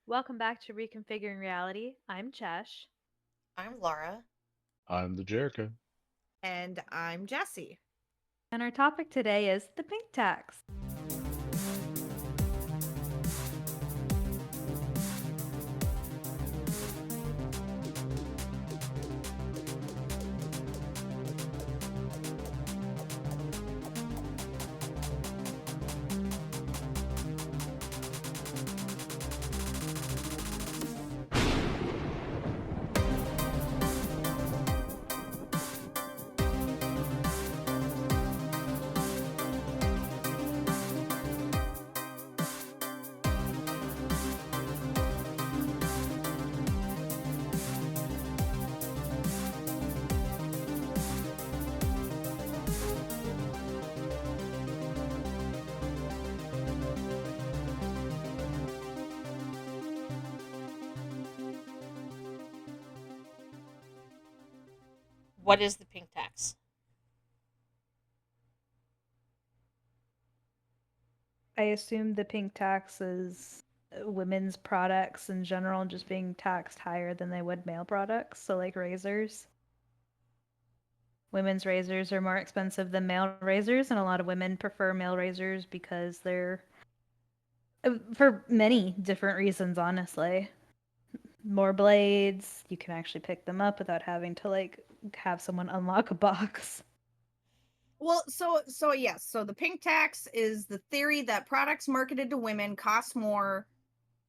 Welcome back to Reconfiguring Reality. I'm Chesh. I'm Laura. I'm the Jericho. And I'm Jessie. And our topic today is the pink tax. What is the pink tax? I assume the pink tax is women's products in general just being taxed higher than they would male products. So, like razors. Women's razors are more expensive than male razors, and a lot of women prefer male razors because they're, for many different reasons, honestly. More blades, you can actually pick them up without having to, have someone unlock a box. Well, so yes. So the pink tax is the theory that products marketed to women cost more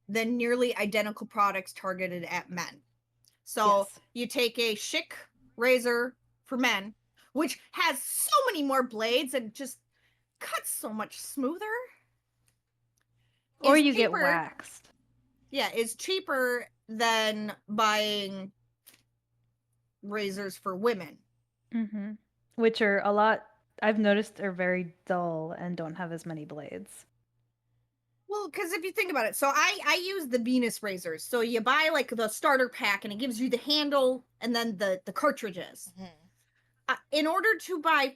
than nearly identical products targeted at men. So Yes. you take a Schick razor for men, which has so many more blades and just cuts so much smoother. Or Is you get cheaper. waxed. Yeah, is cheaper than buying razors for women. Mm-hmm. Which are a lot, I've noticed, are very dull and don't have as many blades. Well, because if you think about it, so I use the Venus razors. So you buy like the starter pack, and it gives you the handle and then the cartridges. In order to buy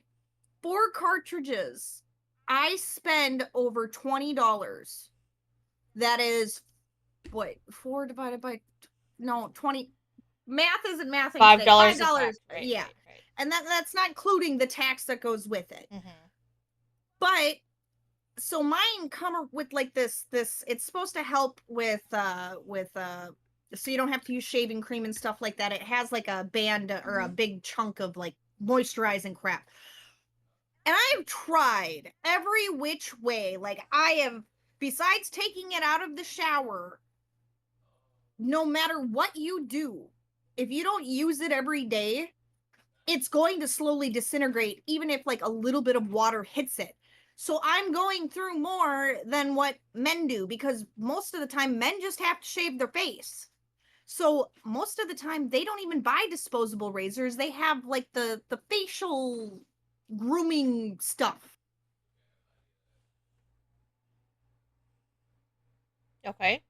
4 cartridges, I spend over $20. That is what, 20. Math isn't mathing today. $5 in $5. tax. Right, Yeah, right. and that's not including the tax that goes with it. Mm-hmm. But so mine come with like this it's supposed to help with so you don't have to use shaving cream and stuff like that. It has like a band or a big chunk of like moisturizing crap. And I've tried every which way. Like I have, besides taking it out of the shower, no matter what you do, if you don't use it every day, it's going to slowly disintegrate, even if like a little bit of water hits it. So I'm going through more than what men do, because most of the time men just have to shave their face. So most of the time they don't even buy disposable razors. They have like the facial grooming stuff. Okay.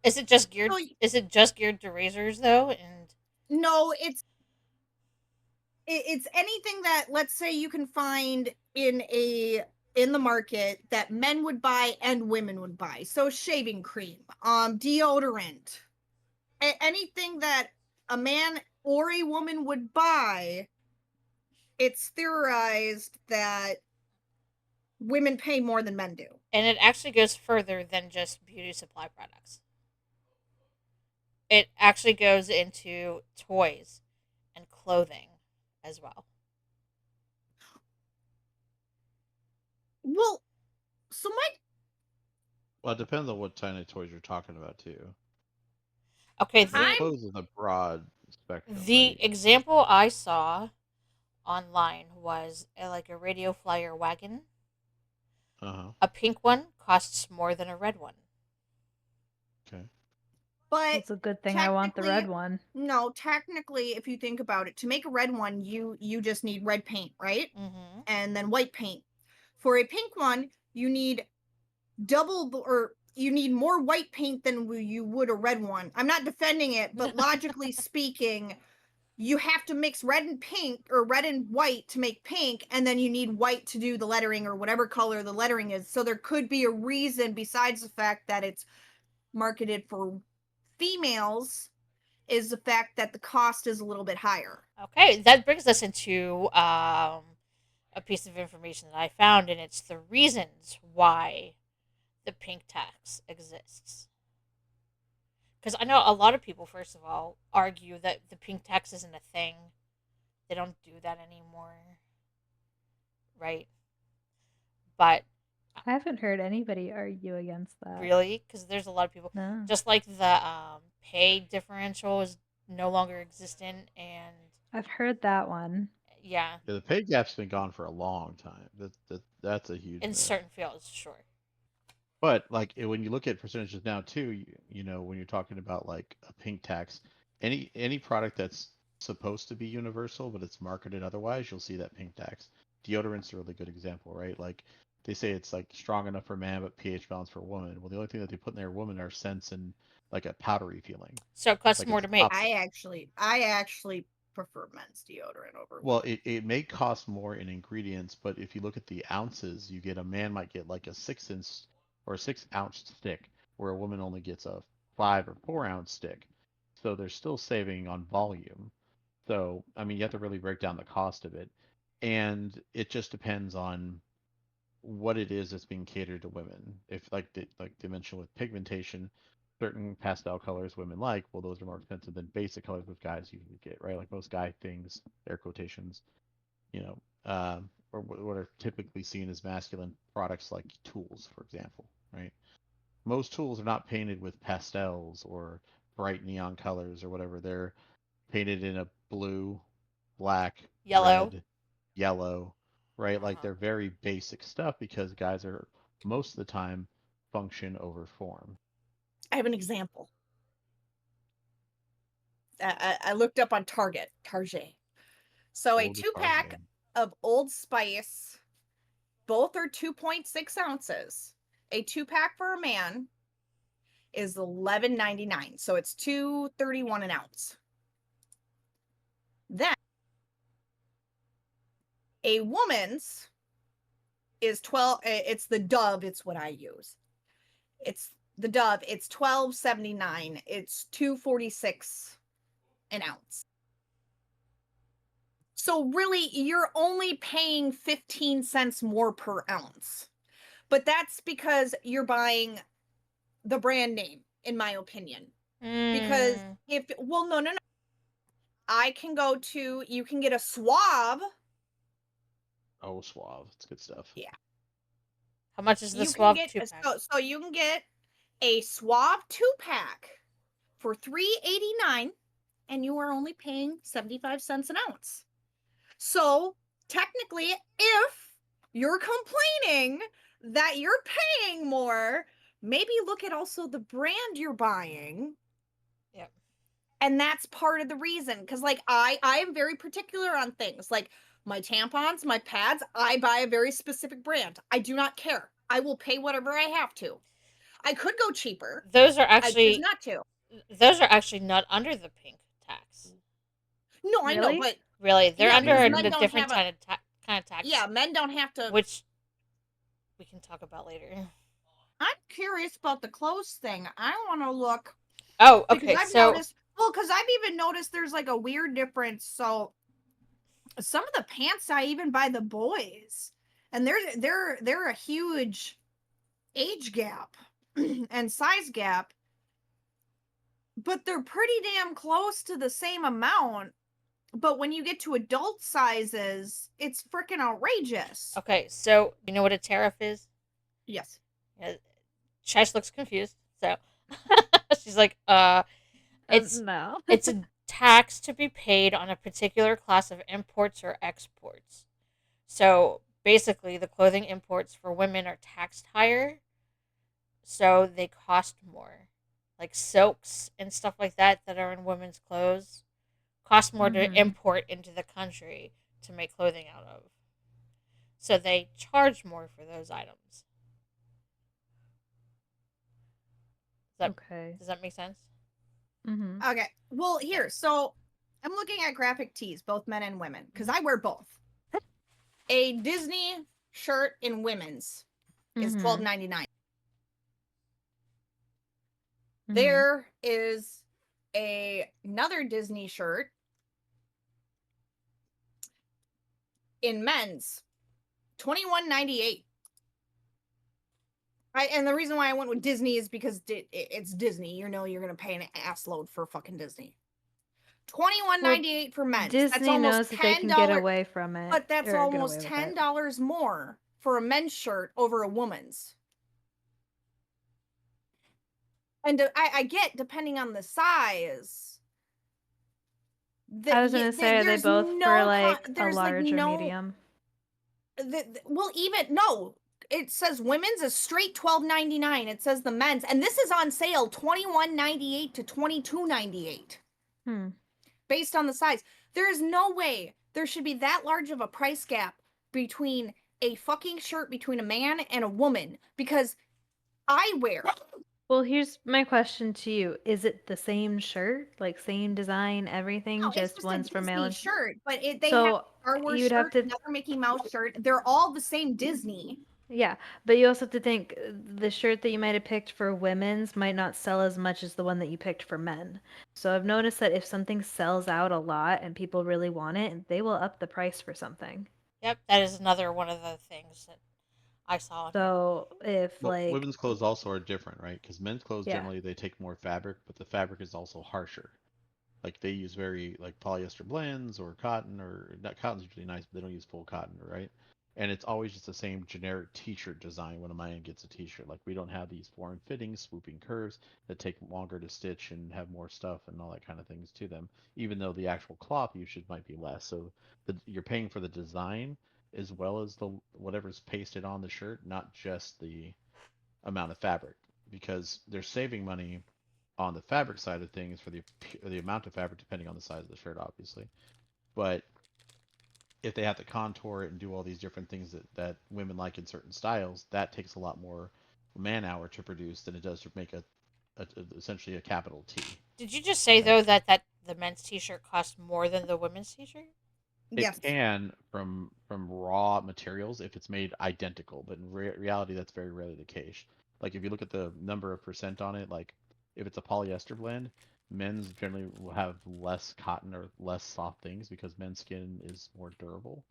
Is it just geared? So Is it just geared to razors though? And no, it's anything that, let's say, you can find in the market that men would buy and women would buy. So shaving cream, deodorant, anything that a man or a woman would buy. It's theorized that women pay more than men do. it actually goes further than just beauty supply products. It actually goes into toys and clothing as well. Well, so my Well, it depends on what tiny toys you're talking about too. Okay, Like the I'm clothes is a broad spectrum, the right? example I saw online was like a radio flyer wagon. Uh huh. A pink one costs more than a red one. Okay. Well, but it's a good thing I want the technically, red one. no, technically, if you think about it, to make a red one, you just need red paint, right? Mm-hmm. And then white paint. For a pink one, you need or you need more white paint than you would a red one. I'm not defending it, but logically speaking, you have to mix red and pink or red and white to make pink, and then you need white to do the lettering or whatever color the lettering is. So there could be a reason besides the fact that it's marketed for females is the fact that the cost is a little bit higher. Okay, that brings us into a piece of information that I found, and it's the reasons why the pink tax exists. Because I know a lot of people, first of all, argue that the pink tax isn't a thing. They don't do that anymore. Right? But I haven't heard anybody argue against that. really, because there's a lot of people, No. just like the pay differential is no longer existent, and I've heard that one. yeah, Yeah, the pay gap's been gone for a long time. That's a huge in myth. certain fields, sure. But like when you look at percentages now too, you know when you're talking about like a pink tax, any product that's supposed to be universal but it's marketed otherwise, you'll see that pink tax. Deodorant's a really good example, right? Like they say it's like strong enough for man but pH balanced for woman. Well, the only thing that they put in there woman are scents and like a powdery feeling. So it costs Like more it's to make. opposite. I actually prefer men's deodorant over Well, women. it may cost more in ingredients, but if you look at the ounces, you get a man might get like a 6 inch or a 6 ounce stick, where a woman only gets a 5 or 4 ounce stick. So they're still saving on volume. So, I mean, you have to really break down the cost of it. And it just depends on what it is that's being catered to women. If like they mentioned with pigmentation, certain pastel colors women like, well, those are more expensive than basic colors which guys usually get, right? Like most guy things, air quotations, you know, or what are typically seen as masculine products like tools, for example, right? Most tools are not painted with pastels or bright neon colors or whatever. They're painted in a blue, black, Yellow. red, yellow, right? Like Uh-huh. they're very basic stuff because guys are most of the time function over form. I have an example. I looked up on Target. So a Old 2-pack Target. of Old Spice, both are 2.6 ounces. A 2-pack for a man is $11.99. So it's $2.31 an ounce. Then a woman's is 12. It's the Dove. It's what I use. It's the Dove. It's $12.79. It's $2.46 an ounce. So really, you're only paying 15 cents more per ounce. But that's because you're buying the brand name, in my opinion. Because no. I can go to, you can get a Suave. Oh, Suave. It's good stuff. Yeah. How much is the You can Suave get, 2-pack? so you can get a Suave 2-pack for $3.89, and you are only paying 75 cents an ounce. So technically, if you're complaining that you're paying more, maybe look at also the brand you're buying. Yep. And that's part of the reason. Because like I am very particular on things. Like my tampons, my pads, I buy a very specific brand. I do not care. I will pay whatever I have to. I could go cheaper. Those are I choose actually not to. not under the pink tax. No, I know, Really? but Really, they're Yeah, under because a men don't different have kind of tax. yeah, men don't have to. Which we can talk about later. I'm curious about the clothes thing. I want to look Oh, because okay. I've So noticed. Well, because I've even noticed there's like a weird difference. So some of the pants I even buy the boys, and they're a huge age gap and size gap, but they're pretty damn close to the same amount. But when you get to adult sizes, it's freaking outrageous. okay, so you know what a tariff is? Yes. Yeah, Chesh looks confused. So she's like, it's No. it's a tax to be paid on a particular class of imports or exports. So basically, the clothing imports for women are taxed higher, so they cost more. Like silks and stuff like that are in women's clothes cost more to Mhm. import into the country to make clothing out of. So they charge more for those items. Okay. Does that make sense? Mm-hmm. Okay. Well, here. So I'm looking at graphic tees, both men and women, because I wear both. A Disney shirt in women's is Mhm. $12.99. There is another Disney shirt in men's, $21.98. And the reason why I went with Disney is because it's Disney. You know, you're gonna pay an ass load for fucking Disney. $21.98 for men's. That's Disney almost knows that they can get $10. away from it. But that's or get away almost with it. $10 more for a men's shirt over a woman's. And I get, depending on the size. I was gonna say, are they there's both no for like a there's like large or no medium? well, even no. It says women's is straight $12.99. It says the men's, and this is on sale $21.98 to $22.98. Based on the size. There is no way there should be that large of a price gap between a fucking shirt between a man and a woman, because I wear. Well, here's my question to you: is it the same shirt, like same design, everything? No, just one's a for male Disney and shirt, but they have so a Star Wars you'd have shirt, to another Mickey Mouse shirt. They're all the same Disney. Yeah, but you also have to think the shirt that you might have picked for women's might not sell as much as the one that you picked for men. So I've noticed that if something sells out a lot and people really want it, they will up the price for something. Yep, that is another one of the things that I saw on here. So if Well, like women's clothes also are different, right? Because men's clothes yeah, generally they take more fabric, but the fabric is also harsher. Like they use very like polyester blends or cotton, or not, cotton's usually nice, but they don't use full cotton, right? And it's always just the same generic t-shirt design when a man gets a t-shirt. Like we don't have these form fitting swooping curves that take longer to stitch and have more stuff and all that kind of things to them, even though the actual cloth usage might be less. So you're paying for the design as well as the whatever's pasted on the shirt, not just the amount of fabric, because they're saving money on the fabric side of things for the amount of fabric depending on the size of the shirt, obviously. But if they have to contour it and do all these different things that women like in certain styles, that takes a lot more man hour to produce than it does to make essentially a capital T. Did you just say Right? though that the men's T-shirt costs more than the women's T-shirt? It Yes. can from raw materials if it's made identical, but in reality, that's very rarely the case. Like if you look at the number of percent on it, like if it's a polyester blend, men's generally will have less cotton or less soft things because men's skin is more durable,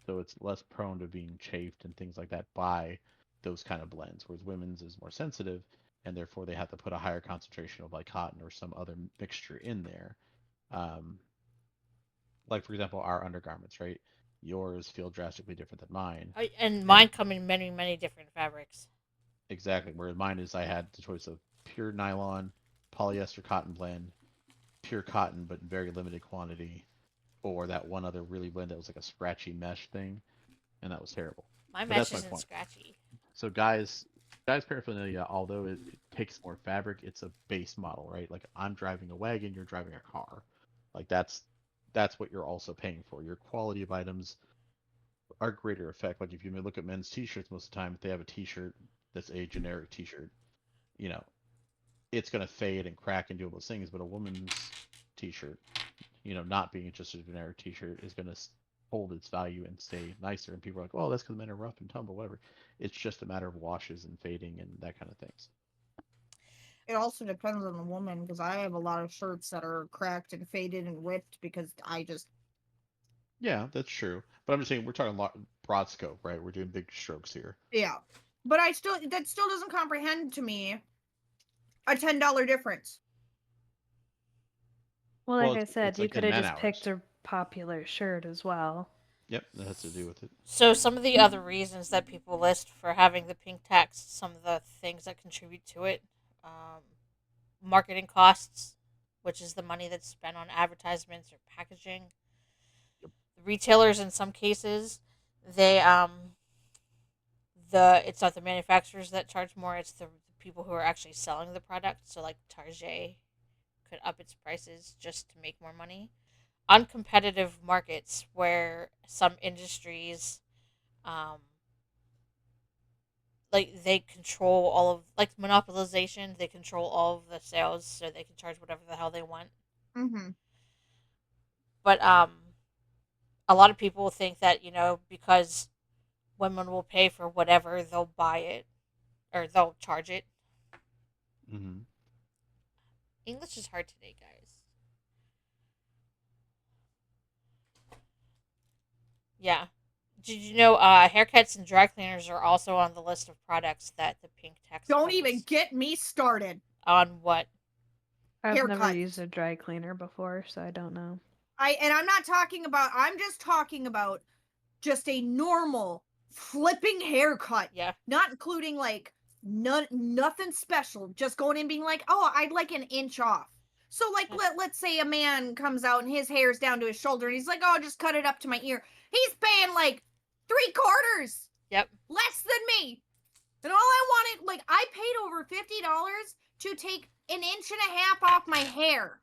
so it's less prone to being chafed and things like that by those kind of blends. Whereas women's is more sensitive, and therefore they have to put a higher concentration of like cotton or some other mixture in there. Um, like for example our undergarments, right? Yours feel drastically different than mine, And and mine come in many different fabrics. exactly where mine is I had the choice of pure nylon, polyester cotton blend, pure cotton but in very limited quantity, or that one other really blend that was like a scratchy mesh thing, and that was terrible. My But that's mesh my isn't point. scratchy. So guys paraphernalia, although it takes more fabric, it's a base model, right? Like I'm driving a wagon, you're driving a car. Like that's what you're also paying for. Your quality of items are greater effect. Like if you look at men's t-shirts, most of the time, if they have a t-shirt that's a generic t-shirt, you know, it's gonna fade and crack and do all those things. But a woman's t-shirt, not being just a generic t-shirt, is gonna hold its value and stay nicer. And people are like, "Oh, that's because men are rough and tumble, whatever." It's just a matter of washes and fading and that kind of things. It also depends on the woman, because I have a lot of shirts that are cracked and faded and ripped because I just. Yeah, that's true. But I'm just saying we're talking broad scope, right? We're doing big strokes here. Yeah. But that still doesn't comprehend to me a $10 difference. well, Well, like I said, it's you like could in have man just picked hours. a popular shirt as well. Yep, that has to do with it. So some of the other reasons that people list for having the pink tax, some of the things that contribute to it, marketing costs, which is the money that's spent on advertisements or packaging. Yep. The retailers, in some cases, they the it's not the manufacturers that charge more; it's the people who are actually selling the product. So like Target could up its prices just to make more money. Uncompetitive markets where some industries, um, like they control all of, like monopolization, they control all of the sales, so they can charge whatever the hell they want. Mm-hmm. But a lot of people think that because women will pay for whatever, they'll buy it or they'll charge it. Mm-hmm. English is hard today, guys. Yeah. Did you know haircuts and dry cleaners are also on the list of products that the pink tax Don't covers? even get me started. On what? I've never Haircuts. used a dry cleaner before, so I don't know. I'm not talking about, I'm just talking about just a normal flipping haircut. Yeah. Not including like nothing special. Just going in being like, oh, I'd like an inch off. So like let's say a man comes out and his hair's down to his shoulder and he's like, oh, just cut it up to my ear. He's paying like 3/4. Yep. Less than me. And all I wanted, like, I paid over $50 to take an inch and a half off my hair.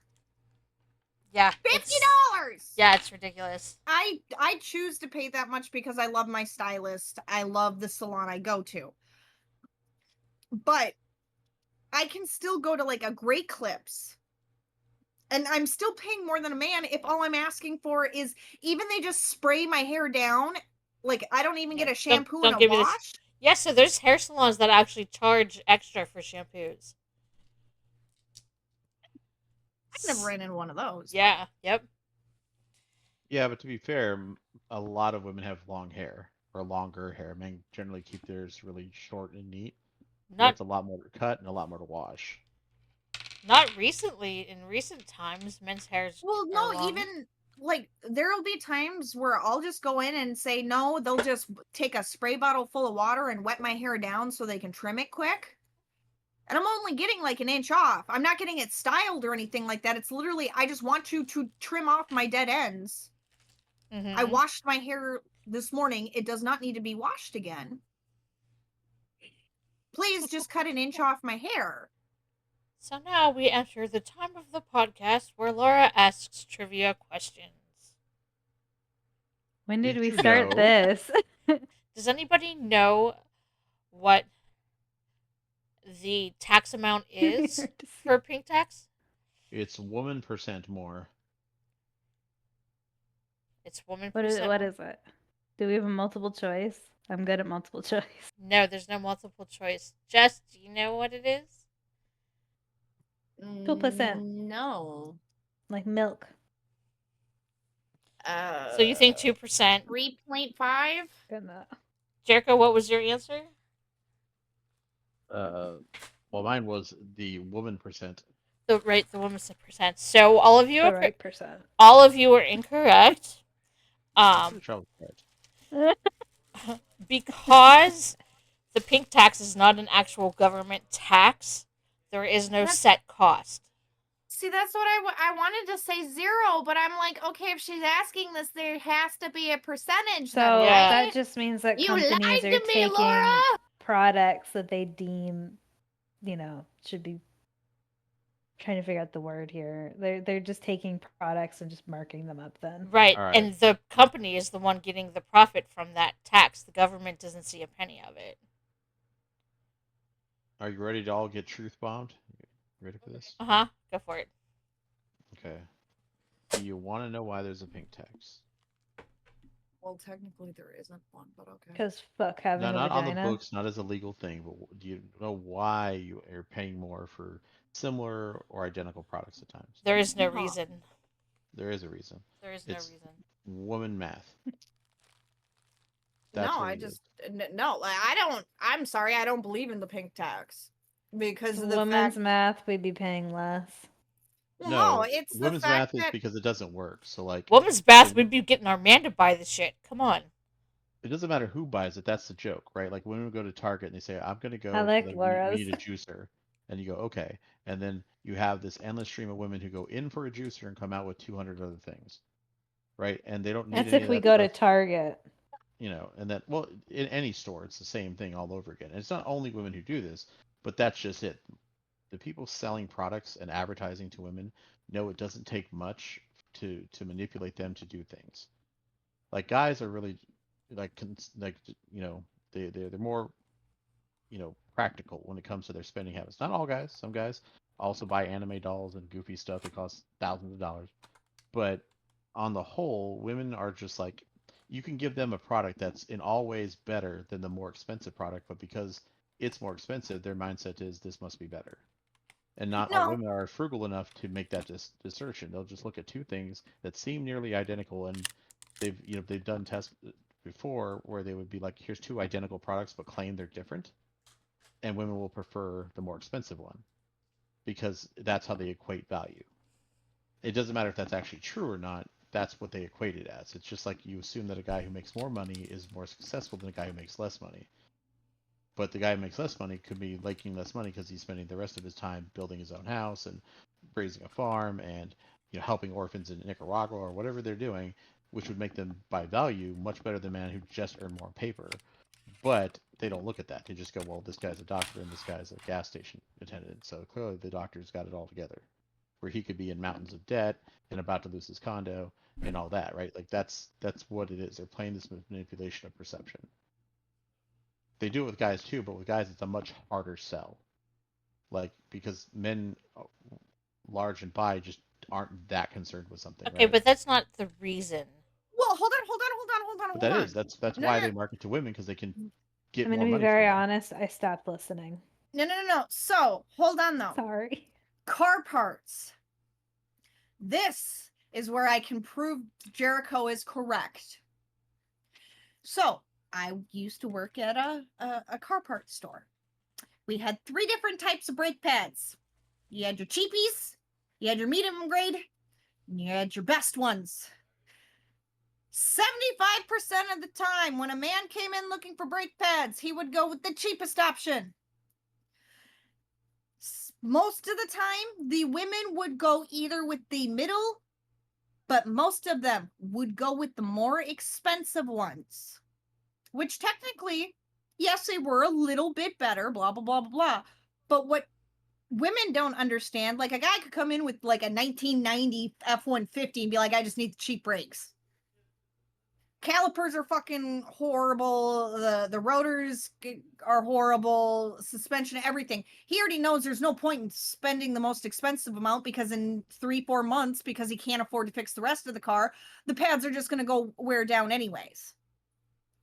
Yeah. $50. Yeah, it's ridiculous. I choose to pay that much because I love my stylist. I love the salon I go to. But I can still go to like a Great Clips. And I'm still paying more than a man if all I'm asking for is even they just spray my hair down. Like I don't even get a shampoo and a wash. Yeah, so there's hair salons that actually charge extra for shampoos. I've never ran into one of those. Yeah, yep. Yeah, but to be fair, a lot of women have long hair or longer hair. Men generally keep theirs really short and neat. That's a lot more to cut and a lot more to wash. Not recently. In recent times, men's hair's well, no, even like there'll be times where I'll just go in and say no. They'll just take a spray bottle full of water and wet my hair down so they can trim it quick. And I'm only getting like an inch off. I'm not getting it styled or anything like that. It's literally I just want you to trim off my dead ends. Mm-hmm. I washed my hair this morning. It does not need to be washed again. Please just cut an inch off my hair. So now we enter the time of the podcast where Laura asks trivia questions. When did we start this? Does anybody know what the tax amount is for pink tax? It's woman percent more. It's woman What percent. What is it? Do we have a multiple choice? I'm good at multiple choice. No, there's no multiple choice. Jess, do you know what it is? 2%. No. Like milk. So you think 2%? 3.5? Good enough. Jericho, what was your answer? Well, mine was the woman percent. The woman's percent. So all of you The right percent. All of you are incorrect. Because the pink tax is not an actual government tax, there is no set cost. See, that's what I wanted to say 0, but I'm like, okay, if she's asking this, there has to be a percentage. So then, right? that just means that companies are taking Laura! products that they deem, should be trying to figure out the word here. They're just taking products and just marking them up then. Right. And the company is the one getting the profit from that tax. The government doesn't see a penny of it. Are you ready to all get truth bombed? Ready for this? Uh-huh. Go for it. Okay. Do you want to know why there's a pink tax? Well, technically there isn't one, but okay. Because fuck having a not vagina. on the books, not as a legal thing, but do you know why you are paying more for similar or identical products at times? There is no reason. There is a reason. There is no reason. Woman math. No, I don't. I'm sorry, I don't believe in the pink tax because of the women's math, we'd be paying less. Well, no, it's the women's fact math is because it doesn't work. So like women's math, we'd be getting our man to buy the shit. Come on. It doesn't matter who buys it. That's the joke, right? Like women go to Target and they say, "I'm gonna go. I like we Laura's. need a juicer," and you go, "Okay," and then you have this endless stream of women who go in for a juicer and come out with 200 other things, right? And they don't need. That's if we go to Target. And then in any store, it's the same thing all over again. And it's not only women who do this, but that's just it. The people selling products and advertising to women know it doesn't take much to manipulate them to do things. Like guys are really they're more practical when it comes to their spending habits. Not all guys. Some guys also buy anime dolls and goofy stuff that costs thousands of dollars. But on the whole, women are just like, you can give them a product that's in all ways better than the more expensive product, but because it's more expensive, their mindset is this must be better. And not all No. women are frugal enough to make that distinction. They'll just look at two things that seem nearly identical, and they've done tests before where they would be like, here's two identical products but claim they're different, and women will prefer the more expensive one because that's how they equate value. It doesn't matter if that's actually true or not. That's what they equate it as. It's just like you assume that a guy who makes more money is more successful than a guy who makes less money. But the guy who makes less money could be making less money because he's spending the rest of his time building his own house and raising a farm and helping orphans in Nicaragua or whatever they're doing, which would make them by value much better than a man who just earned more paper. But they don't look at that. They just go, well, this guy's a doctor and this guy's a gas station attendant. So clearly the doctor's got it all together. Where he could be in mountains of debt and about to lose his condo and all that, right? Like that's what it is. They're playing this manipulation of perception. They do it with guys too, but with guys it's a much harder sell. Like because men large and bi just aren't that concerned with something, Okay, right? but that's not the reason. Well, hold But that on. is that's No, why no, they market to women because they can I'm get going to more be money from very them. honest. I stopped listening. no. So, hold on though. Sorry. Car parts. This is where I can prove Jericho is correct. So, I used to work at a car parts store. We had 3 different types of brake pads. You had your cheapies, you had your medium grade, and you had your best ones. 75% of the time, when a man came in looking for brake pads, he would go with the cheapest option. Most of the time, the women would go either with the middle, but most of them would go with the more expensive ones, which technically, yes, they were a little bit better, blah, blah, blah, blah, blah. But what women don't understand, like a guy could come in with like a 1990 F-150 and be like, I just need the cheap brakes. Calipers are fucking horrible. The rotors are horrible. Suspension, everything. He already knows there's no point in spending the most expensive amount because in 3-4 months, because he can't afford to fix the rest of the car, the pads are just going to go wear down anyways.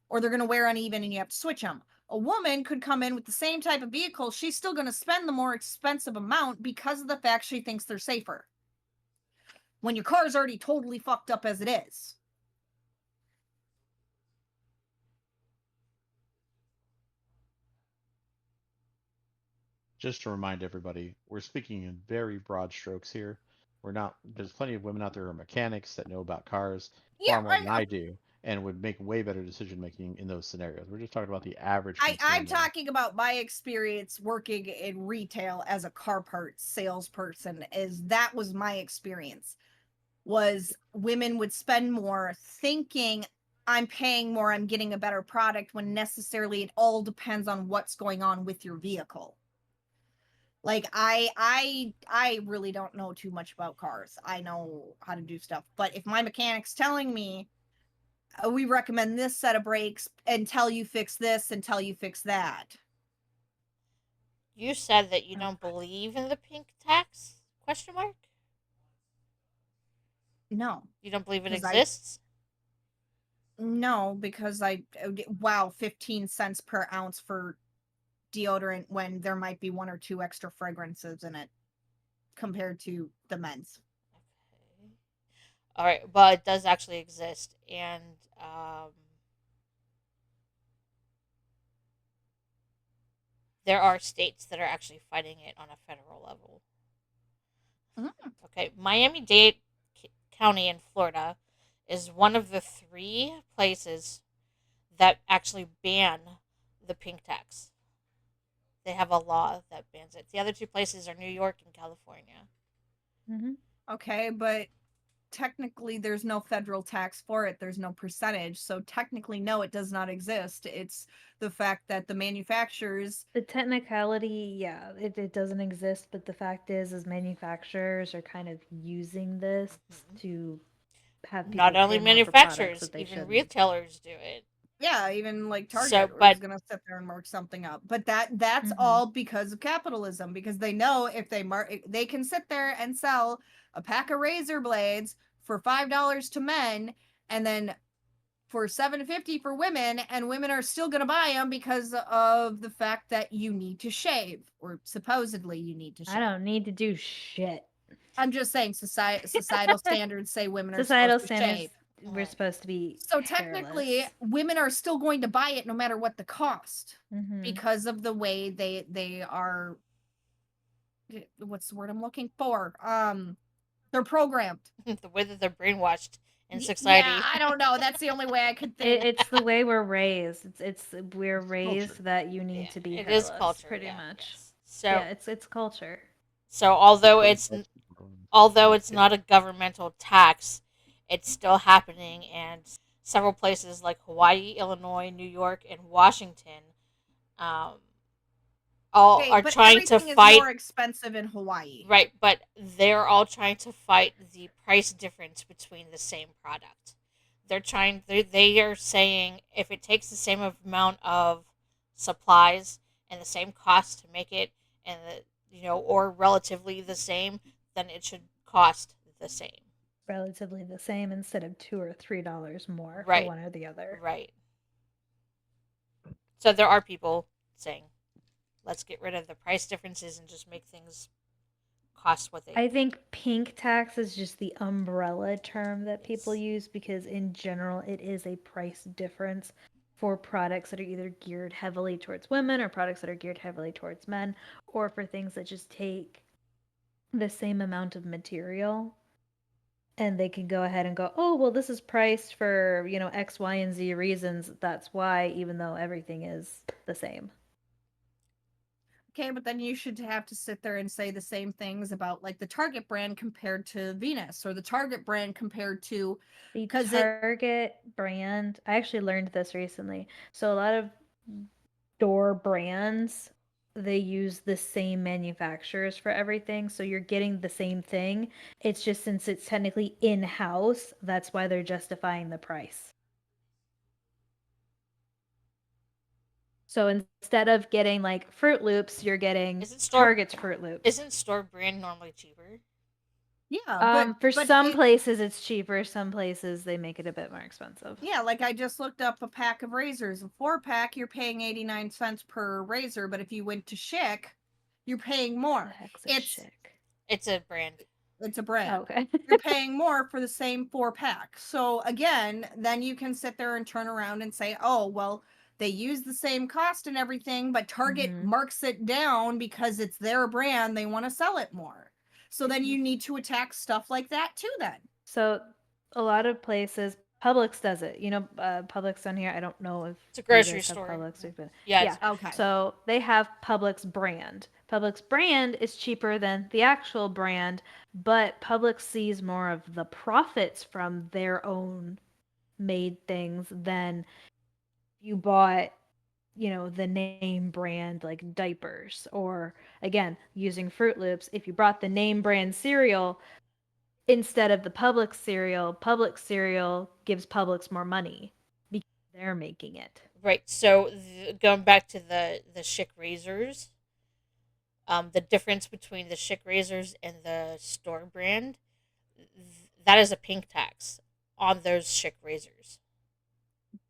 Or they're going to wear uneven and you have to switch them. A woman could come in with the same type of vehicle. She's still going to spend the more expensive amount because of the fact she thinks they're safer. When your car's already totally fucked up as it is. Just to remind everybody, we're speaking in very broad strokes here. We're not. There's plenty of women out there who are mechanics that know about cars Yeah, far more than I do, and would make way better decision making in those scenarios. We're just talking about the average I'm consumer. talking about my experience working in retail as a car parts salesperson. That was my experience. Was women would spend more thinking I'm paying more, I'm getting a better product, when necessarily it all depends on what's going on with your vehicle. Like I really don't know too much about cars. I know how to do stuff, but if my mechanic's telling me we recommend this set of brakes until you fix this, until you fix that. You said that you don't believe in the pink tax? Question mark? No. You don't believe it 'Cause exists? No, because wow, 15 cents per ounce for deodorant when there might be 1 or 2 extra fragrances in it compared to the men's. Okay. All right, well, it does actually exist, and there are states that are actually fighting it on a federal level. Okay, Miami-Dade County in Florida is one of the 3 places that actually ban the pink tax. They have a law that bans it. The other 2 places are New York and California. Mm-hmm. Okay, but technically there's no federal tax for it. There's no percentage. So technically, no, it does not exist. It's the fact that the manufacturers. The technicality, yeah, it doesn't exist, but the fact is manufacturers are kind of using this to have people Not only pay more for products manufacturers, that they even shouldn't. retailers do it. Yeah, even like So, Target is but gonna sit there and mark something up. But that's Mhm. all because of capitalism, because they know if they can sit there and sell a pack of razor blades for $5 to men and then for $7.50 for women, and women are still going to buy them because of the fact that you need to shave, or supposedly you need to shave. I don't need to do shit. I'm just saying societal standards say women are Societal supposed to standards, shave. we're supposed to be So technically, hairless. women are still going to buy it no matter what the cost, Mhm. because of the way they are. What's the word I'm looking for? They're programmed. The way that they're brainwashed in Yeah, society. I don't know. That's the only way I could think. It's the way we're raised. We're It's raised culture. that you Yeah, need to be it hairless, is culture. pretty Yeah, much. yes. So Yeah, it's culture. so although It's it's what most people although it's think. not a governmental tax, it's still happening, and several places like Hawaii, Illinois, New York, and Washington, um, all Okay, are but trying to everything is fight. more expensive in Hawaii. Right, but they're all trying to fight the price difference between the same product. They are saying if it takes the same amount of supplies and the same cost to make it, and or relatively the same, then it should cost the same. Relatively the same instead of $2 or $3 more for Right. one or the other. Right. So there are people saying, let's get rid of the price differences and just make things cost what they. I think pink tax is just the umbrella term that people use because in general it is a price difference for products that are either geared heavily towards women or products that are geared heavily towards men, or for things that just take the same amount of material and they can go ahead and go, oh, well, this is priced for, X, Y, and Z reasons. That's why, even though everything is the same. Okay, but then you should have to sit there and say the same things about like the Target brand compared to Venus, or the Target brand compared to, The because Target brand, I actually learned this recently. So a lot of door brands, they use the same manufacturers for everything. So you're getting the same thing. It's just since it's technically in-house, that's why they're justifying the price. So instead of getting like Fruit Loops, you're getting Isn't store Target's Fruit Loops. isn't store brand normally cheaper? yeah, For but some places it's cheaper, some places they make it a bit more expensive. yeah, like I just looked up a pack of razors. A 4-pack, you're paying 89 cents per razor, but if you went to Schick, you're paying What more. the heck's a Schick? It's a brand. It's a brand. Oh, okay. You're paying more for the same 4-pack. So again, then you can sit there and turn around and say, oh, well, they use the same cost and everything, but Target marks it down because it's their brand. They want to sell it more. So then you need to attack stuff like that too then. So a lot of places, Publix does it. Publix down here. I don't know if It's a you grocery guys have store. Publix. Yeah. Yeah. Okay. So they have Publix brand. Publix brand is cheaper than the actual brand, but Publix sees more of the profits from their own made things than you bought the name brand like diapers, or again using Fruit Loops, if you brought the name brand cereal instead of the Publix cereal gives Publix more money because they're making it. Right. So going back to the Schick razors, the difference between the Schick razors and the store brand, that is a pink tax on those Schick razors,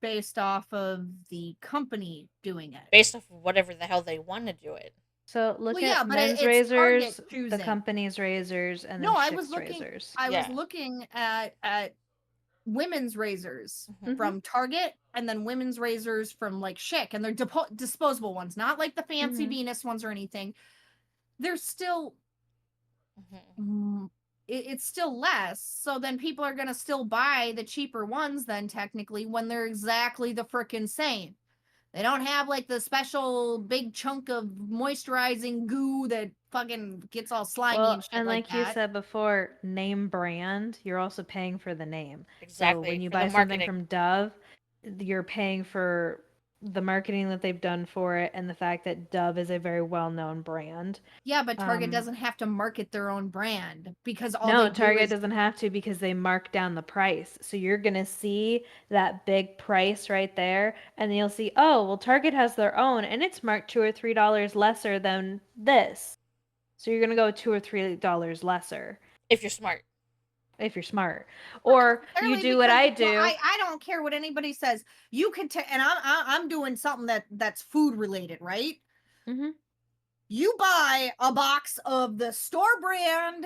Based off of the company doing it. based off of whatever the hell they want to do it. So look Well, yeah, at but men's it's razors, Target the choosing. company's razors, and No, then I was Schick's looking. razors. I was Yeah. looking at women's razors Mhm. from Target, and then women's razors from like Schick, and they're disposable ones, not like the fancy Venus ones or anything. They're still, it's still less. So then people are gonna still buy the cheaper ones then technically when they're exactly the frickin' same. They don't have like the special big chunk of moisturizing goo that fucking gets all slimy and shit And like like you that. said before, name brand, you're also paying for the name. So Exactly, when you for the buy something marketing. from Dove, you're paying for the marketing that they've done for it and the fact that Dove is a very well-known brand. Yeah, but Target doesn't have to market their own brand because all No, they do Target is doesn't have to because they mark down the price. So you're going to see that big price right there, and then you'll see, oh, well, Target has their own, and it's marked $2 or $3 lesser than this. So you're going to go $2 or $3 lesser. If you're smart. if you're smart. Or you Clearly, do what I do. Well, I don't care what anybody says. You can and I'm doing something that's food related, right? Mm-hmm. You buy a box of the store brand,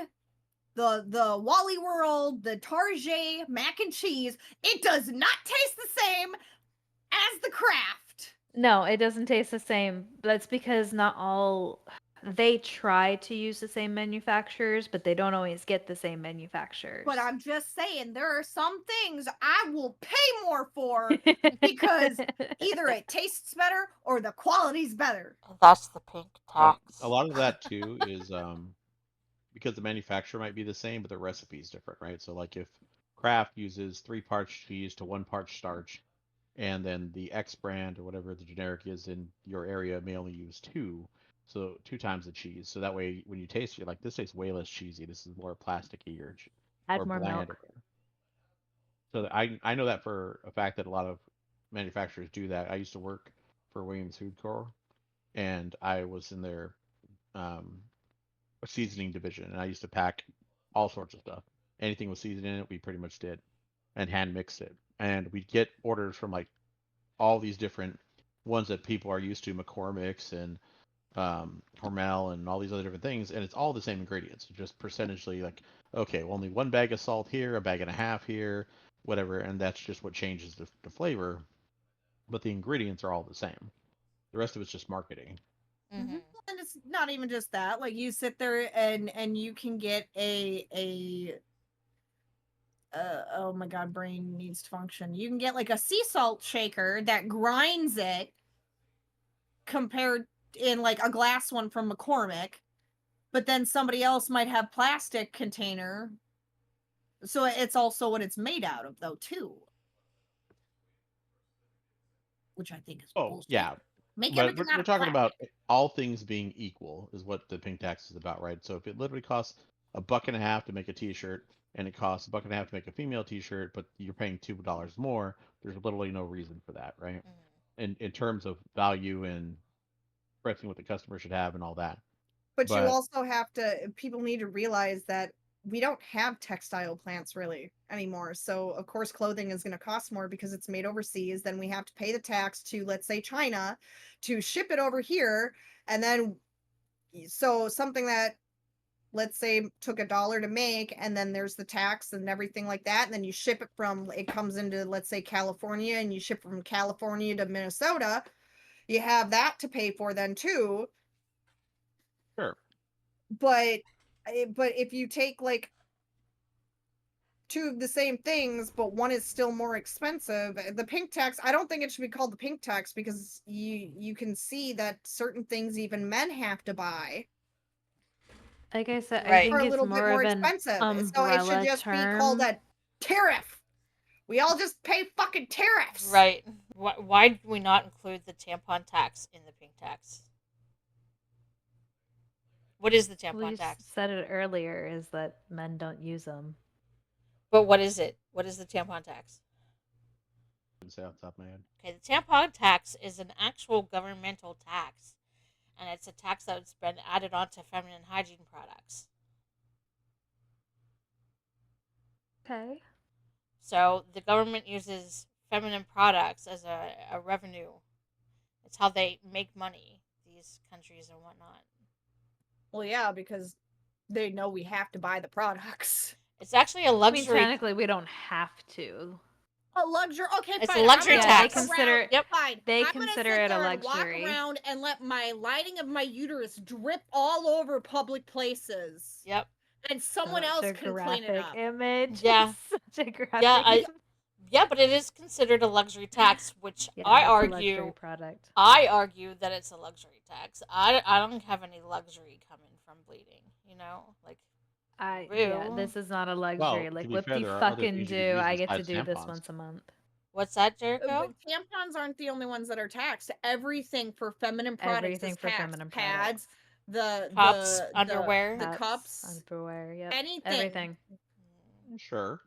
the Wally World, the Target mac and cheese. It does not taste the same as the Kraft. No, it doesn't taste the same. That's because not all they try to use the same manufacturers, but they don't always get the same manufacturers. But I'm just saying, there are some things I will pay more for because either it tastes better or the quality's better. That's the pink Well, tax. a lot of that too is because the manufacturer might be the same, but the recipe is different, right? So like if Kraft uses 3 parts cheese to 1 part starch, and then the X brand or whatever the generic is in your area may only use 2, so 2 times the cheese. So that way, when you taste it, you're like, this tastes way less cheesy. This is more plasticky Add or more bland. milk. So I know that for a fact that a lot of manufacturers do that. I used to work for Williams Food Corps, and I was in their um, seasoning division, and I used to pack all sorts of stuff. Anything with seasoning in it, we pretty much did, and hand mixed it. And we'd get orders from like all these different ones that people are used to, McCormick's and Hormel and all these other different things, and it's all the same ingredients, just percentagely like, okay, well, only 1 bag of salt here, a bag and a half here, whatever, and that's just what changes the flavor, but the ingredients are all the same. The rest of it's just marketing. Mm-hmm. And it's not even just that. Like you sit there and you can get a oh my god, brain needs to function. You can get like a sea salt shaker that grinds it compared in like a glass one from McCormick, but then somebody else might have plastic container. So it's also what it's made out of though too. Which I think is Oh, bullshit. yeah. Make But everything we're, out we're of talking plastic. about all things being equal is what the pink tax is about, right? So if it literally costs $1.50 to make a T-shirt, and it costs $1.50 to make a female T-shirt, but you're paying $2 more, there's literally no reason for that, right? Mm-hmm. In terms of value and expressing what the customer should have and all that. But you But also have to, people need to realize that we don't have textile plants really anymore. So, of course, clothing is going to cost more because it's made overseas. Then we have to pay the tax to, let's say, China to ship it over here. And then, so something that, let's say, took $1 to make, and then there's the tax and everything like that. And then you ship it from, it comes into, let's say, California, and you ship from California to Minnesota. You have that to pay for then too. sure. But if you take like two of the same things, but one is still more expensive, the pink tax, I don't think it should be called the pink tax because you can see that certain things even men have to buy Like I said, I Right. are think a it's little bit more more of an expensive. So it should umbrella just be called term. a tariff. We all just pay fucking tariffs. Right. Why do we not include the tampon tax in the pink tax? What is the Well, tampon you tax? said it earlier, is that men don't use them. But what is it? What is the tampon tax? I couldn't say off the top of my head. Okay, the tampon tax is an actual governmental tax, and it's a tax that's been added onto feminine hygiene products. Okay. So the government uses feminine products as a revenue. It's how they make money, these countries and whatnot. Well, yeah, because they know we have to buy the products. It's actually a I mean, luxury. technically, we don't have to. A luxury. Okay, It's fine. a luxury I'm gonna tax. walk They consider around, Yep. fine. They I'm consider gonna sit it a there and walk luxury. around and let my lining of my uterus drip all over public places. Yep. And someone Such else a can clean it graphic up. image. Yeah. Such a graphic. Yeah, yeah, but it is considered a luxury tax, which Yeah, I it's a luxury argue. product. I argue that it's a luxury tax. I don't have any luxury coming from bleeding. You know, like Yeah, Rue. this is not a luxury. Well, Like, to be whoop fair, de there are other fucking things you could do. use I get to besides do this tampons. once a month. What's that, Jericho? But tampons aren't the only ones that are taxed. Everything for feminine products Everything is for taxed. feminine Pads, the Cups, the underwear. the Cups, cups, underwear, yep. anything. Everything. Sure.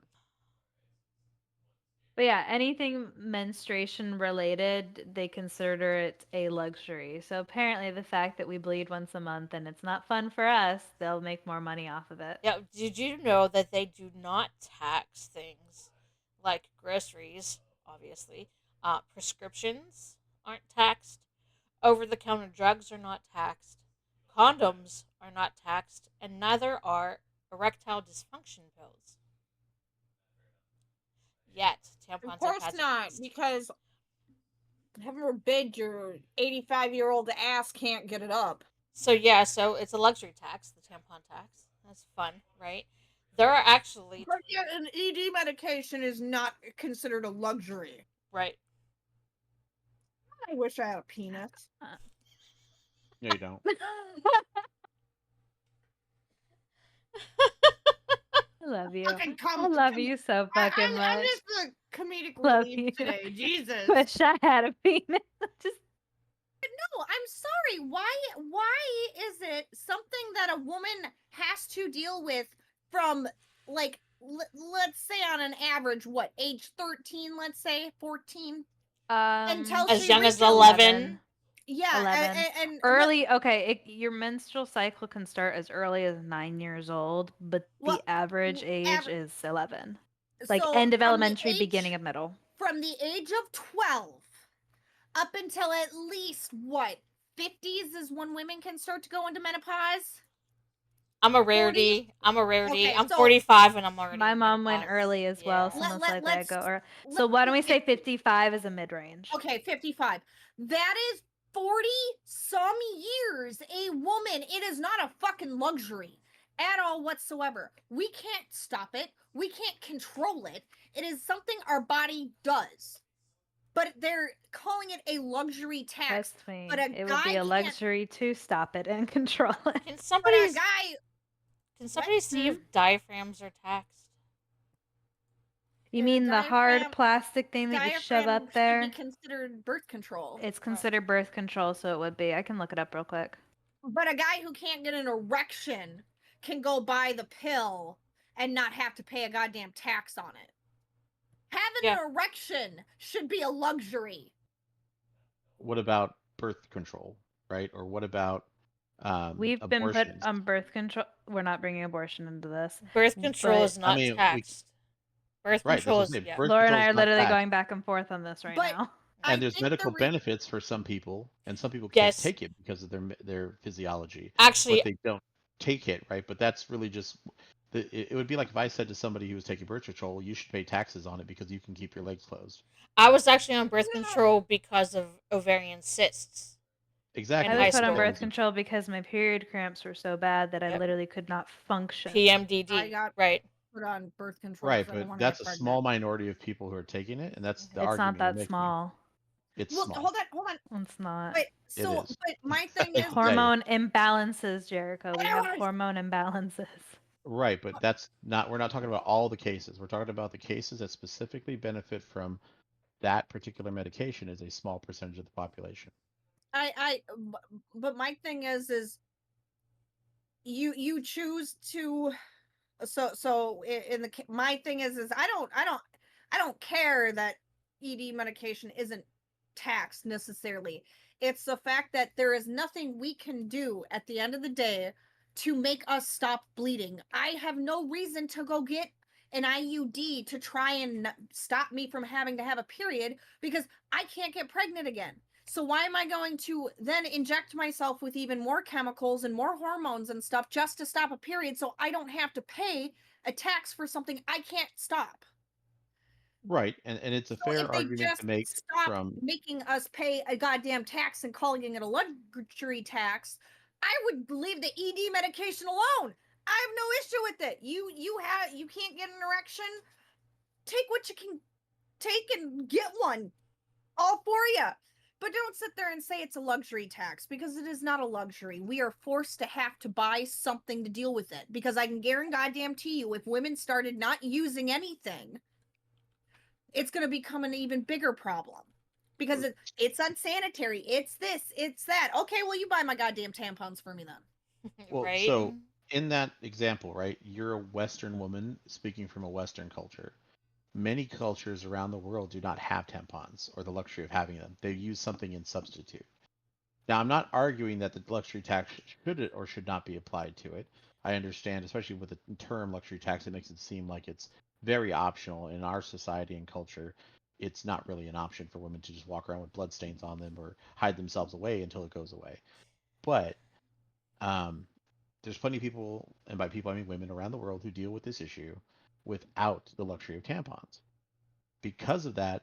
But yeah, anything menstruation related, they consider it a luxury. So apparently, the fact that we bleed once a month and it's not fun for us, they'll make more money off of it. Yeah, did you know that they do not tax things like groceries, obviously? Prescriptions aren't taxed. Over the counter drugs are not taxed. Condoms are not taxed, and neither are erectile dysfunction pills. Yet, Of tampons are course not, taxed. because heaven forbid your 85-year-old ass can't get it up. So, yeah, so it's a luxury tax, the tampon tax. That's fun, right? There are actually. But yet an ED medication is not considered a luxury. Right. I wish I had a peanut. No, you don't. I love you. Fucking I love you so fucking I'm much. just the comedic Love relief you. today. Jesus. Wish I had a penis. Just No, I'm sorry. Why is it something that a woman has to deal with from, like, let's say on an average, what, age 13, let's say 14, until As she young as reaches 11. yeah, 11. and Early, okay, your menstrual cycle can start as early as 9 years old, but well, the average age aver- is 11. Like so end of elementary, beginning of middle. from the age of 12 up until at least what, 50s is when women can start to go into menopause. I'm a rarity. Okay, I'm so 45 and I'm already My in mom went menopause. early as well, so Yeah. most likely I go. Or so let's why don't we say say 55 is a mid range? Okay, 55. That is 40 some years. A woman, it is not a fucking luxury at all whatsoever. We can't stop it. We can't control it. It is something our body does. But they're calling it a luxury tax. Trust me, But a it would guy be a can't. luxury to stop it and control it. Can But somebody a guy. see if diaphragms are taxed? You mean the hard Diaphragm plastic thing that you shove diaphragm up should be there? considered birth control. It's considered birth control, so it would be. I can look it up real quick. But a guy who can't get an erection can go buy the pill and not have to pay a goddamn tax on it. Having an erection should be a luxury. What about birth control, right? Or what about We've been put abortions? on birth control. We're not bringing abortion into this. Birth control But is not taxed. Birth right, that's control what I'm is saying. yeah. Birth Laura and control I is are not literally taxed. going back and forth on this right But now. And I there's think medical benefits for some people, and some people can't Yes. take it because of their physiology. Actually, But they don't take it, right? But that's really just it would be like if I said to somebody who was taking birth control, you should pay taxes on it because you can keep your legs closed. I was actually on birth control because of ovarian cysts. Exactly. I In was high put on school. birth control because my period cramps were so bad that I Yep. literally could not function. PMDD. I got right. put on birth control Right, because I don't but want to that's get a pregnant. small minority of people who are taking it, and that's the It's argument not you're that making. small. It's Well, small. hold on. It's not. But so, is. but my thing I hate is, to tell you. Hormone imbalances, Jericho. We have Anyways. hormone imbalances. Right, but that's not. We're not talking about all the cases. We're talking about the cases that specifically benefit from that particular medication is a small percentage of the population. but my thing is you choose to. So in the my thing is I don't care that ED medication isn't taxed necessarily. It's the fact that there is nothing we can do at the end of the day to make us stop bleeding. I have no reason to go get an IUD to try and stop me from having to have a period because I can't get pregnant again. So why am I going to then inject myself with even more chemicals and more hormones and stuff just to stop a period so I don't have to pay a tax for something I can't stop? Right, and it's a So fair if they argument to just make stop from. making us pay a goddamn tax and calling it a luxury tax, I would leave the ED medication alone. I have no issue with it. You can't get an erection. Take what you can take and get one. All for you. But don't sit there and say it's a luxury tax because it is not a luxury. We are forced to have to buy something to deal with it because I can guarantee you if women started not using anything, it's going to become an even bigger problem because it's unsanitary. It's this, it's that. Okay, well, you buy my goddamn tampons for me then. Well, right. so in that example, right, you're a Western woman speaking from a Western culture. many cultures around the world do not have tampons or the luxury of having them. They use something in substitute. Now, I'm not arguing that the luxury tax should or should not be applied to it. I understand, especially with the term luxury tax, it makes it seem like it's very optional in our society and culture. It's not really an option for women to just walk around with bloodstains on them or hide themselves away until it goes away. But um, there's plenty of people, and by people I mean women around the world, who deal with this issue without the luxury of tampons. Because of that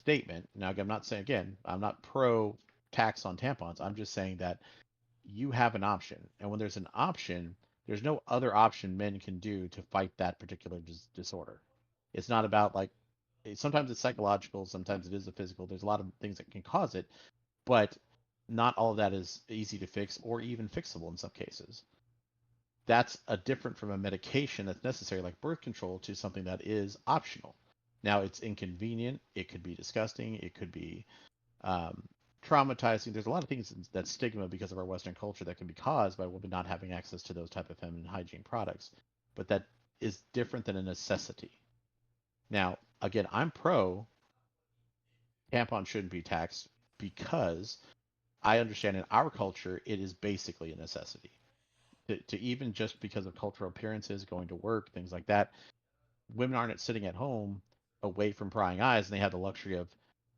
statement, now I'm not saying, again, I'm not pro tax on tampons. I'm just saying that you have an option. And when there's an option, there's no other option men can do to fight that particular disorder. It's not about like, sometimes it's psychological, sometimes it is a physical. There's a lot of things that can cause it, but not all of that is easy to fix or even fixable in some cases. That's a different from a medication that's necessary, like birth control, to something that is optional. Now, it's inconvenient. It could be disgusting. It could be um, traumatizing. There's a lot of things that stigma because of our Western culture that can be caused by women not having access to those type of feminine hygiene products. But that is different than a necessity. Now, again, I'm pro tampon shouldn't be taxed because I understand in our culture it is basically a necessity. To even just because of cultural appearances, going to work, things like that, women aren't sitting at home away from prying eyes, and they have the luxury of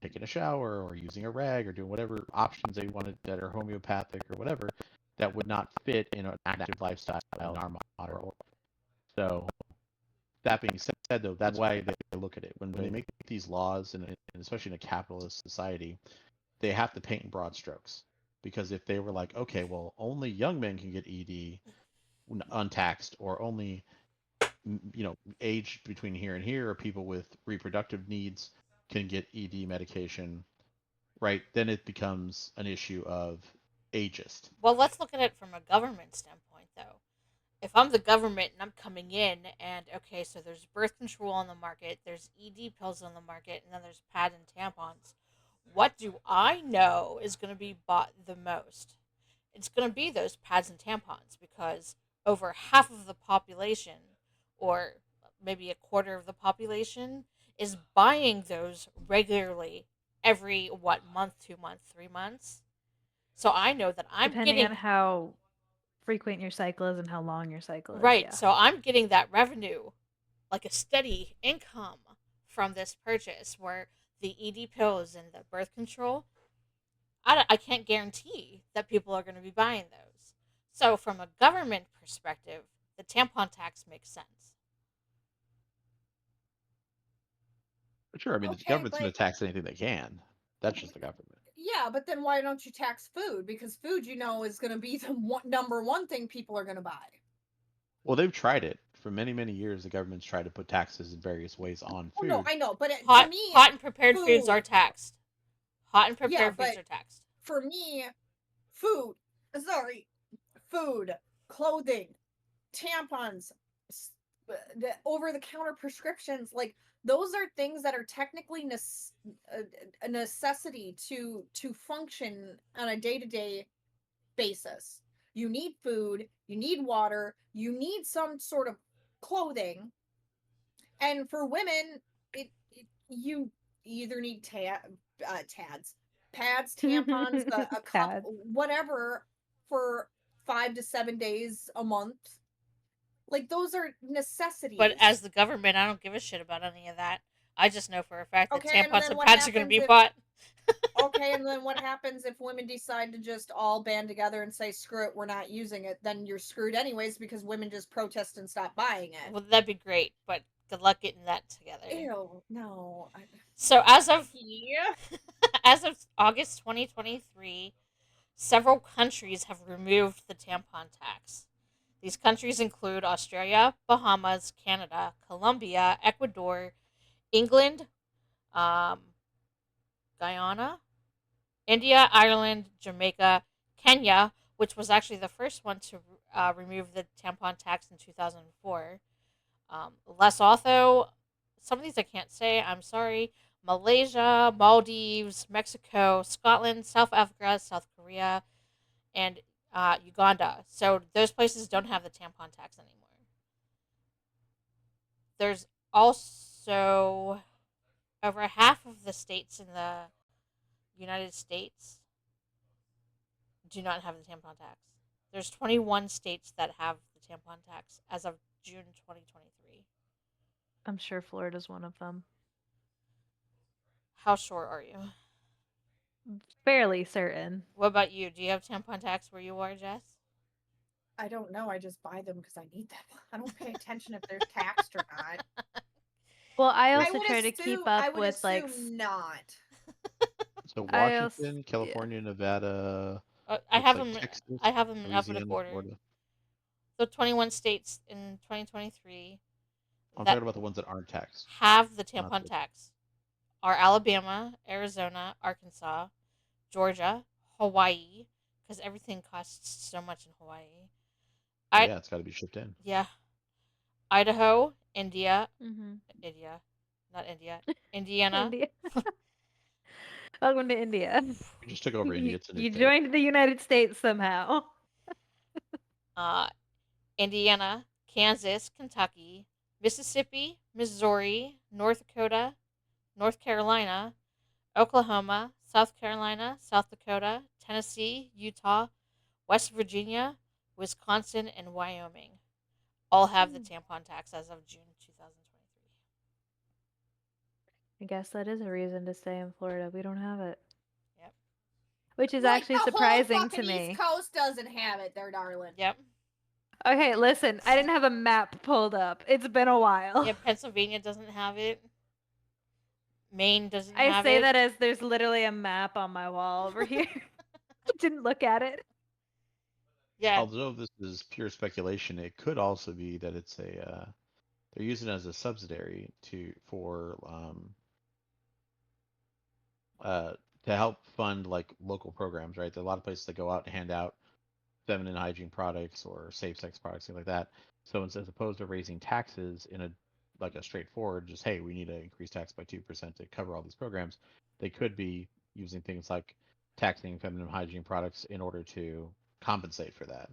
taking a shower or using a rag or doing whatever options they wanted that are homeopathic or whatever that would not fit in an active lifestyle in our modern world. So that being said, though, that's why they look at it when they make these laws, and especially in a capitalist society, they have to paint in broad strokes. Because if they were like, okay, well, only young men can get ED untaxed, or only aged between here and here, or people with reproductive needs can get ED medication, right? Then it becomes an issue of ageist. Well, let's look at it from a government standpoint, though. If I'm the government and I'm coming in and, okay, so there's birth control on the market, there's ED pills on the market, and then there's pads and tampons, what do I know is going to be bought the most? It's going to be those pads and tampons, because over half of the population, or maybe a quarter of the population, is buying those regularly every, what, month, 2 months, 3 months. So I know that I'm Depending getting, on how frequent your cycle is and how long your cycle is, right, yeah. so I'm getting that revenue, like a steady income from this purchase, where the ED pills and the birth control, I can't guarantee that people are going to be buying those. So, from a government perspective, the tampon tax makes sense. But sure, I mean, the Okay, government's going but to tax anything they can. That's just the government. yeah, but then why don't you tax food? Because food, is going to be the number one thing people are going to buy. Well, they've tried it for many, many years. The government's tried to put taxes in various ways on Oh no, food. I know, but to Hot, me, hot and prepared foods are food. taxed. Hot and Yeah, prepared foods but are taxed. for me, food. Sorry, food, clothing, tampons, the over-the-counter prescriptions, like those are things that are technically a necessity to function on a day-to-day basis. You need food, you need water, you need some sort of clothing, and for women, you either need pads, tampons, a cup, Pads. whatever, for 5 to 7 days a month. Like those are But as necessities. the government, I don't give a shit about any of that. I just know for a fact that Okay, and tampons then and what pads are going to happens be if bought. okay, and then what happens if women decide to just all band together and say screw it, we're not using it? Then you're screwed anyways because women just protest and stop buying it. Well, that'd be great, but good luck getting that together. Ew, no. So, as of Yeah. as of August 2023, several countries have removed the tampon tax. These countries include Australia, Bahamas, Canada, Colombia, Ecuador, England, um, Guyana, India, Ireland, Jamaica, Kenya, which was actually the first one to remove the tampon tax in 2004. Lesotho, some of these I can't say, I'm sorry. Malaysia, Maldives, Mexico, Scotland, South Africa, South Korea, and Uganda. So those places don't have the tampon tax anymore. There's also So, over half of the states in the United States do not have the tampon tax. There's 21 states that have the tampon tax as of June 2023. I'm sure Florida's one of them. How sure are you? Fairly certain. What about you? Do you have tampon tax where you are, Jess? I don't know. I just buy them because I need them. I don't pay attention if they're taxed or not. Well, I I also try to keep I up would with like assume not. So I also Washington, California, Nevada, I looks have like them. Texas, I have them up in a Louisiana, quarter. Florida. So 21 states in 2023 I'm that talking about the ones that aren't taxed. have the Not tampon the, tax are Alabama, Arizona, Arkansas, Georgia, Hawaii, because everything costs so much in Hawaii. well, I yeah, it's got to be shipped in. Yeah, Idaho, India, Mhm. India, not India, Indiana. India. Welcome to India. We just took over India. You, It's a new you state. joined the United States somehow. uh, Indiana, Kansas, Kentucky, Mississippi, Missouri, North Dakota, North Carolina, Oklahoma, South Carolina, South Dakota, Tennessee, Utah, West Virginia, Wisconsin, and Wyoming all have the tampon tax as of June 2023. I guess that is a reason to stay in Florida. We don't have it. Yep. Which is Like actually the whole surprising to fucking East me. Coast doesn't have it, there, darling. Yep. Okay, listen, I didn't have a map pulled up. It's been a while. Yeah, Pennsylvania doesn't have it. Maine doesn't I have say it. that as there's literally a map on my wall over here. I didn't look at it. Yeah. Although this is pure speculation, it could also be that it's a they're using it as a subsidiary for uh, to help fund like local programs, right? There are a lot of places that go out and hand out feminine hygiene products or safe sex products, things like that. So as opposed to raising taxes in a like a straightforward, just hey, we need to increase tax by 2% to cover all these programs, they could be using things like taxing feminine hygiene products in order to compensate for that.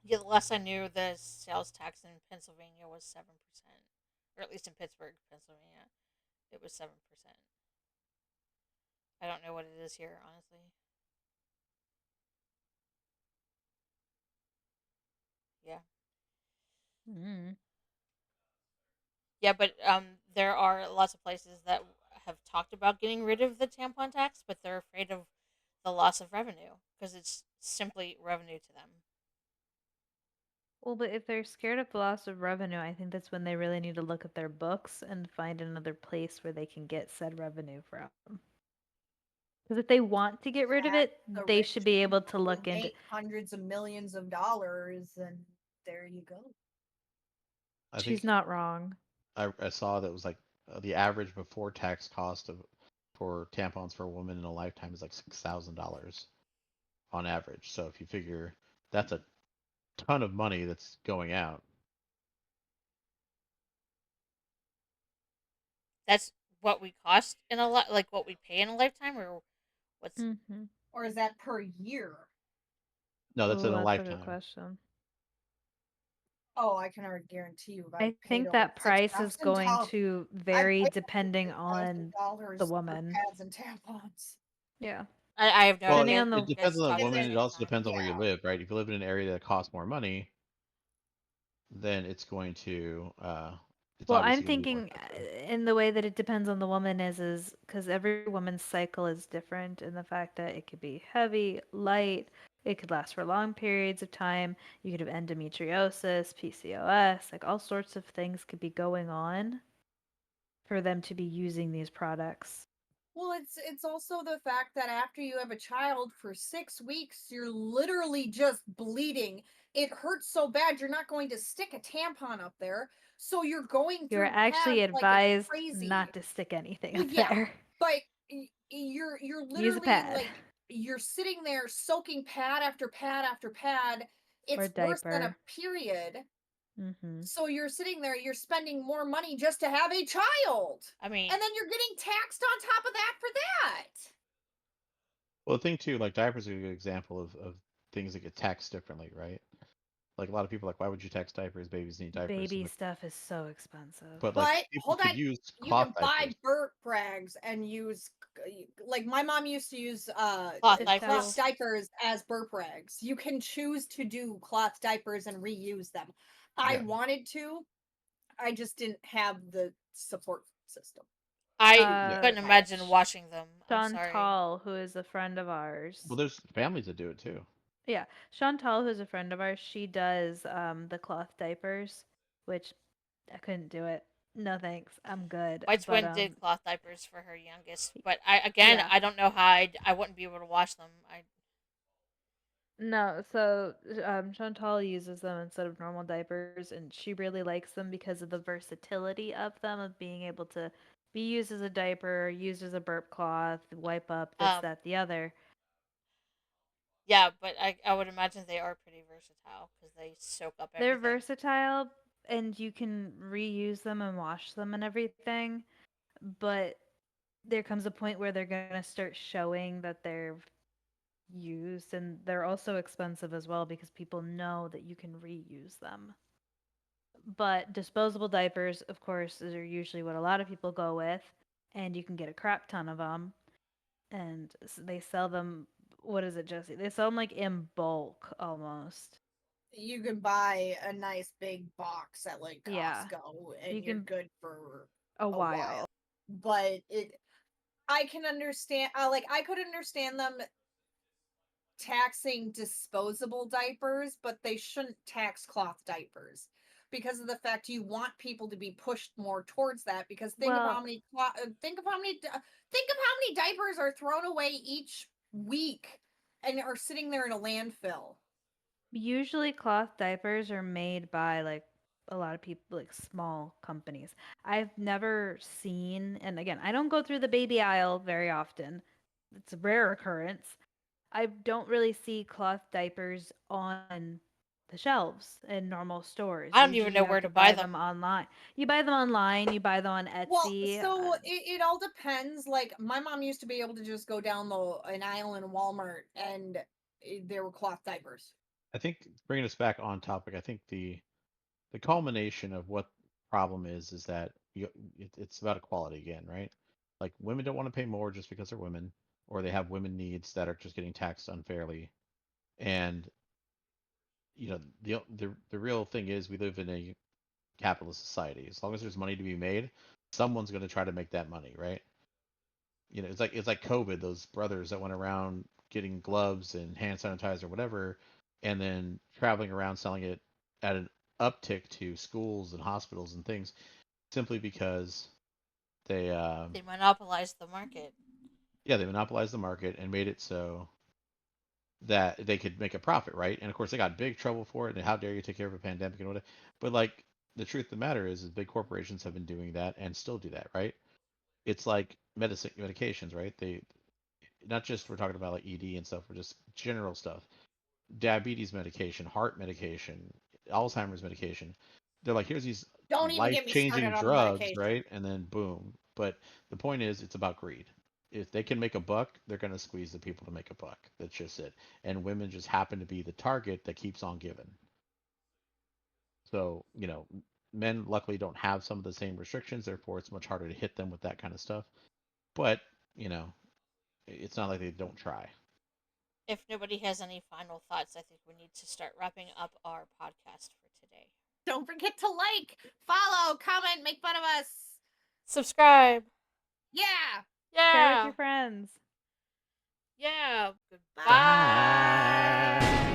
Yeah, the last I knew, the sales tax in Pennsylvania was 7%, or at least in Pittsburgh, Pennsylvania, it was 7%. I don't know what it is here, honestly. Yeah, Mm. yeah, but there are lots of places that have talked about getting rid of the tampon tax, but they're afraid of the loss of revenue because it's simply revenue to them. Well, but if they're scared of the loss of revenue, I think that's when they really need to look at their books and find another place where they can get said revenue from. Because if they want to get rid of it, The they rich should be able to people who look into. make hundreds of millions of dollars, and there you go. I She's think not wrong. I saw that was like the average before tax cost of for tampons for a woman in a lifetime is like $6,000 on average. So if you figure that's a ton of money that's going out. That's what we cost in a lot, like what we pay in a lifetime, or what's Mm-hmm. Or is that per year? No, that's Oh, in a that's a good lifetime. question. Oh, I can already guarantee you, if I I paid think over that price is going $6,000, to I vary paid depending over on the $6,000 for woman. pads and tampons. Yeah. I have no Well, Depending idea. on it the You guys depends are on the talking Is at the woman. it? It same also time. depends on where you Yeah. live, right? If you live in an area that costs more money, then it's Well, I'm obviously going to be more thinking expensive. in the way that it depends on the woman is because every woman's cycle is different in the fact that it could be heavy, light, it could last for long periods of time. You could have endometriosis, PCOS, like all sorts of things could be going on for them to be using these products. Well, it's also the fact that after you have a child for 6 weeks, you're literally just bleeding. It hurts so bad, you're not going to stick a tampon up there. So you're going You're through actually pads like it's advised crazy. not to stick anything Well, up yeah, there. but you're Use a literally pad like you're sitting there soaking pad after pad after pad. or It's worse than a diaper. period. Mm-hmm. So you're sitting there, you're spending more money just to have a child. I mean, And then you're getting taxed on top of that for that. Well, the thing too, like diapers are a good example of things that get taxed differently, right? Like a lot of people are like, why would you tax diapers? Babies need diapers. Baby stuff is so expensive. But like But people hold could on, use you cloth can diapers. buy burp rags and use, like my mom used to use Cloth Dish diapers. cloth diapers as burp rags. You can choose to do cloth diapers and reuse them. I Yeah. wanted to, I just didn't have the support system. I Yeah. couldn't imagine washing them. I'm sorry. Chantal, who is a friend of ours. Well, there's families that do it too. Yeah, Chantal, who's a friend of ours, she does the cloth diapers, which I couldn't do it. No thanks, I'm good. My But twin did cloth diapers for her youngest, but yeah, I don't know how I wouldn't be able to wash them. no. So Chantal uses them instead of normal diapers, and she really likes them because of the versatility of them, of being able to be used as a diaper, used as a burp cloth, wipe up this, Um, that, the other. yeah, but I would imagine they are pretty versatile because they soak up They're everything. versatile, and you can reuse them and wash them and everything. But there comes a point where they're going to start showing that they're used, and they're also expensive as well because people know that you can reuse them. But disposable diapers, of course, are usually what a lot of people go with, and you can get a crap ton of them. And they sell them. What is it, Jesse? They sell them like in bulk almost. You can buy a nice big box at like Yeah, Costco you and you're can good for a a while. while. But I can understand, like I could understand them taxing disposable diapers, but they shouldn't tax cloth diapers because of the fact you want people to be pushed more towards that. Because think of how Well, many think of how many think of how many diapers are thrown away each week and are sitting there in a landfill. usually cloth diapers are made by like a lot of people, like small companies. I've never seen, and again, I don't go through the baby aisle very often. It's a rare occurrence. I don't really see cloth diapers on the shelves in normal stores. I don't even Usually know you have where to to buy buy them. them online. You buy them online, you buy them on Well, Etsy. so it all depends. Like my mom used to be able to just go down an aisle in Walmart and there were cloth diapers. I think bringing us back on topic, I think the culmination of what problem is that it's about equality again, right? Like women don't want to pay more just because they're women, or they have women needs that are just getting taxed unfairly. And the real thing is we live in a capitalist society. As long as there's money to be made, someone's going to try to make that money, right? It's like COVID, those brothers that went around getting gloves and hand sanitizer, whatever, and then traveling around selling it at an uptick to schools and hospitals and things, simply because they, They monopolized the market. yeah, they monopolized the market and made it so that they could make a profit, right? And of course, they got big trouble for it. And how dare you take care of a pandemic and whatever? But like the truth of the matter is big corporations have been doing that and still do that, right? It's like medications, right? They not just we're talking about like ED and stuff, or just general stuff, diabetes medication, heart medication, Alzheimer's medication. They're like, here's these Don't even get me started life-changing on the drugs, medication. right? And then boom. But the point is, it's about greed. If they can make a buck, they're going to squeeze the people to make a buck. That's just it. And women just happen to be the target that keeps on giving. So, men luckily don't have some of the same restrictions, therefore it's much harder to hit them with that kind of stuff. But, you know, it's not like they don't try. If nobody has any final thoughts, I think we need to start wrapping up our podcast for today. Don't forget to like, follow, comment, make fun of us. Subscribe. Yeah. Share with Yeah. your friends. Yeah. Bye. Goodbye.